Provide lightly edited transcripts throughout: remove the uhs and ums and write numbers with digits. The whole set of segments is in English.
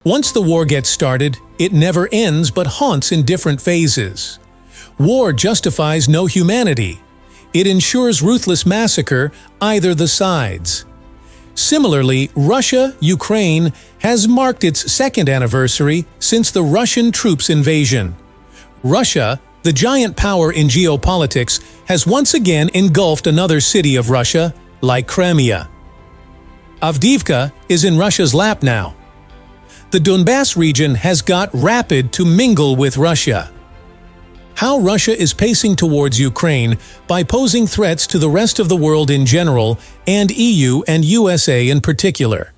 Once the war gets started, it never ends but haunts in different phases. War justifies no humanity. It ensures ruthless massacre, either the sides. Similarly, Russia, Ukraine, has marked its second anniversary since the Russian troops' invasion. Russia, the giant power in geopolitics, has once again engulfed another city of Russia, like Crimea. Avdiivka is in Russia's lap now. The Donbass region has got rapid to mingle with Russia. How Russia is pacing towards Ukraine by posing threats to the rest of the world in general and EU and USA in particular.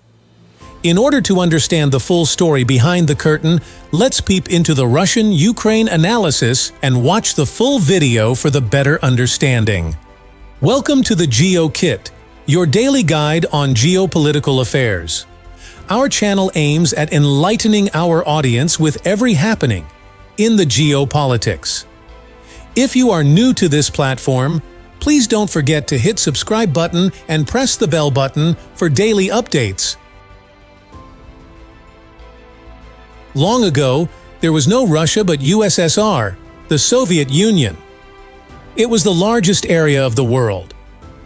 In order to understand the full story behind the curtain, let's peep into the Russian-Ukraine analysis and watch the full video for the better understanding. Welcome to the Geokit, your daily guide on geopolitical affairs. Our channel aims at enlightening our audience with every happening in the geopolitics. If you are new to this platform, please don't forget to hit subscribe button and press the bell button for daily updates. Long ago, there was no Russia but USSR, the Soviet Union. It was the largest area of the world.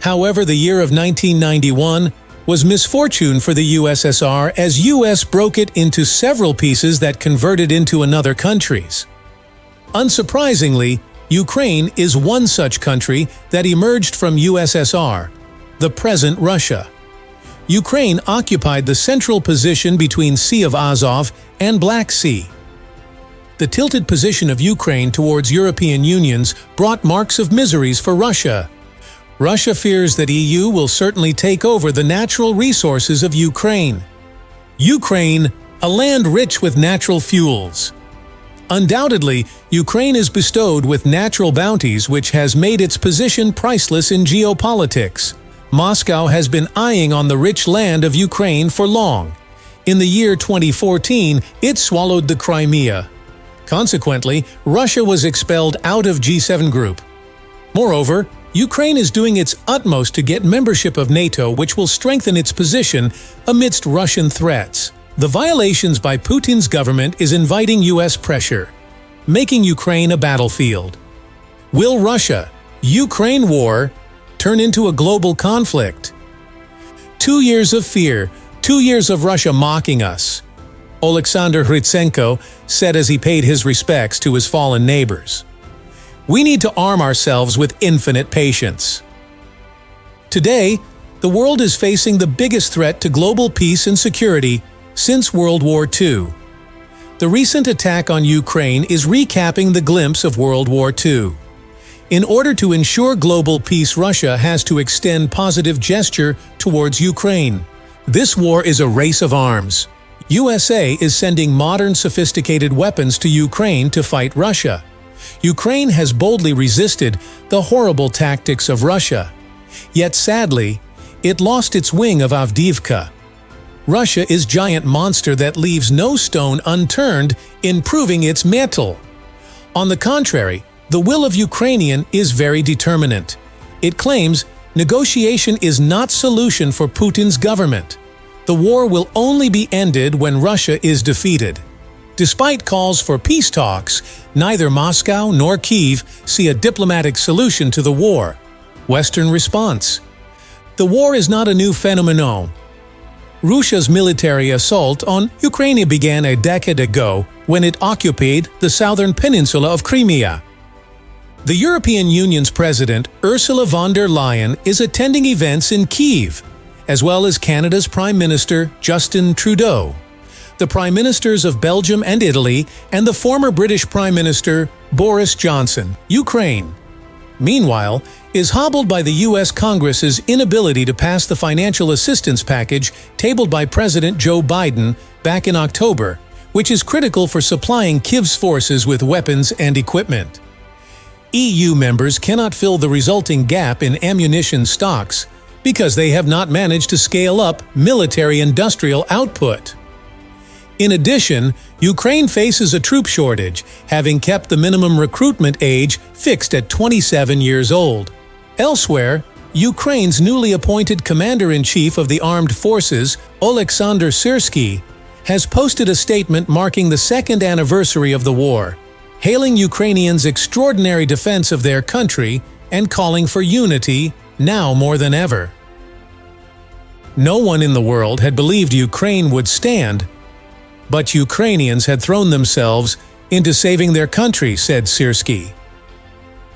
However, the year of 1991 was misfortune for the USSR as US broke it into several pieces that converted into another countries. Unsurprisingly, Ukraine is one such country that emerged from USSR, the present Russia. Ukraine occupied the central position between Sea of Azov and Black Sea. The tilted position of Ukraine towards European unions brought marks of miseries for Russia. Russia fears that EU will certainly take over the natural resources of Ukraine. Ukraine, a land rich with natural fuels. Undoubtedly, Ukraine is bestowed with natural bounties which has made its position priceless in geopolitics. Moscow has been eyeing on the rich land of Ukraine for long. In the year 2014, it swallowed the Crimea. Consequently, Russia was expelled out of G7 group. Moreover, Ukraine is doing its utmost to get membership of NATO, which will strengthen its position amidst Russian threats. The violations by Putin's government is inviting US pressure, making Ukraine a battlefield. Will Russia-Ukraine war turn into a global conflict? 2 years of fear, 2 years of Russia mocking us, Oleksandr Hrytsenko said as he paid his respects to his fallen neighbors. We need to arm ourselves with infinite patience. Today, the world is facing the biggest threat to global peace and security since World War II. The recent attack on Ukraine is recapping the glimpse of World War II. In order to ensure global peace, Russia has to extend positive gesture towards Ukraine. This war is a race of arms. USA is sending modern sophisticated weapons to Ukraine to fight Russia. Ukraine has boldly resisted the horrible tactics of Russia. Yet sadly, it lost its wing of Avdiivka. Russia is a giant monster that leaves no stone unturned in proving its mettle. On the contrary, the will of Ukrainian is very determinant. It claims negotiation is not solution for Putin's government. The war will only be ended when Russia is defeated. Despite calls for peace talks, neither Moscow nor Kyiv see a diplomatic solution to the war. Western response: the war is not a new phenomenon. Russia's military assault on Ukraine began a decade ago when it occupied the southern peninsula of Crimea. The European Union's President Ursula von der Leyen is attending events in Kyiv, as well as Canada's Prime Minister Justin Trudeau, the Prime Ministers of Belgium and Italy, and the former British Prime Minister Boris Johnson. Ukraine, meanwhile, is hobbled by the U.S. Congress's inability to pass the financial assistance package tabled by President Joe Biden back in October, which is critical for supplying Kyiv's forces with weapons and equipment. EU members cannot fill the resulting gap in ammunition stocks because they have not managed to scale up military-industrial output. In addition, Ukraine faces a troop shortage, having kept the minimum recruitment age fixed at 27 years old. Elsewhere, Ukraine's newly appointed Commander-in-Chief of the Armed Forces, Oleksandr Syrsky, has posted a statement marking the second anniversary of the war, hailing Ukrainians' extraordinary defense of their country and calling for unity now more than ever. No one in the world had believed Ukraine would stand, but Ukrainians had thrown themselves into saving their country, said Syrskyi.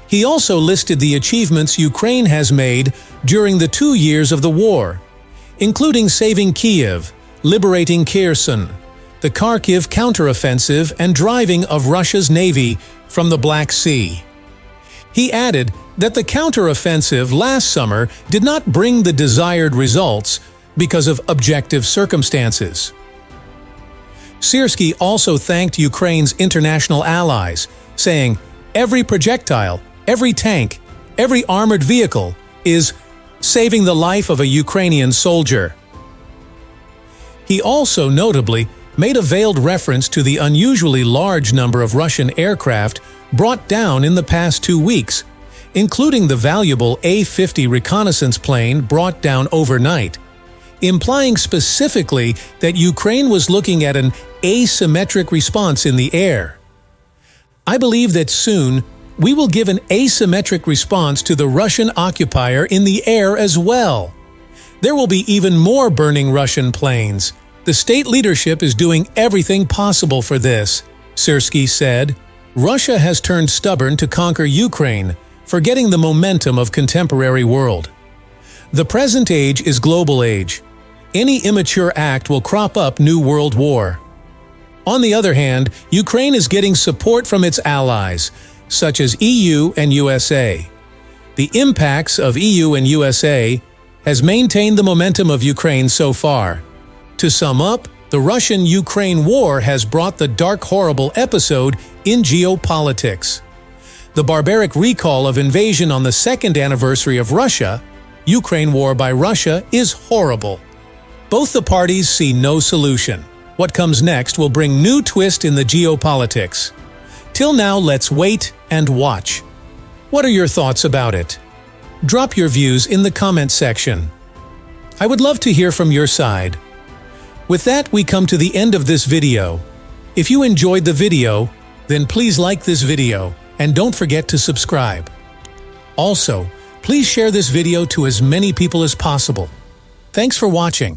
He also listed the achievements Ukraine has made during the 2 years of the war, including saving Kiev, liberating Kherson, the Kharkiv counteroffensive, and driving of Russia's navy from the Black Sea. He added that the counteroffensive last summer did not bring the desired results because of objective circumstances. Syrskyi also thanked Ukraine's international allies, saying, "Every projectile, every tank, every armored vehicle is saving the life of a Ukrainian soldier." He also notably made a veiled reference to the unusually large number of Russian aircraft brought down in the past 2 weeks, including the valuable A-50 reconnaissance plane brought down overnight, implying specifically that Ukraine was looking at an asymmetric response in the air. "I believe that soon we will give an asymmetric response to the Russian occupier in the air as well. There will be even more burning Russian planes. The state leadership is doing everything possible for this," Syrskyi said. Russia has turned stubborn to conquer Ukraine, forgetting the momentum of contemporary world. The present age is global age. Any immature act will crop up new world war. On the other hand, Ukraine is getting support from its allies, such as EU and USA. The impacts of EU and USA has maintained the momentum of Ukraine so far. To sum up, the Russian-Ukraine war has brought the dark, horrible episode in geopolitics. The barbaric recall of invasion on the second anniversary of Russia, Ukraine war by Russia, is horrible. Both the parties see no solution. What comes next will bring new twist in the geopolitics. Till now, let's wait and watch. What are your thoughts about it? Drop your views in the comment section. I would love to hear from your side. With that, we come to the end of this video. If you enjoyed the video, then please like this video and don't forget to subscribe. Also, please share this video to as many people as possible. Thanks for watching.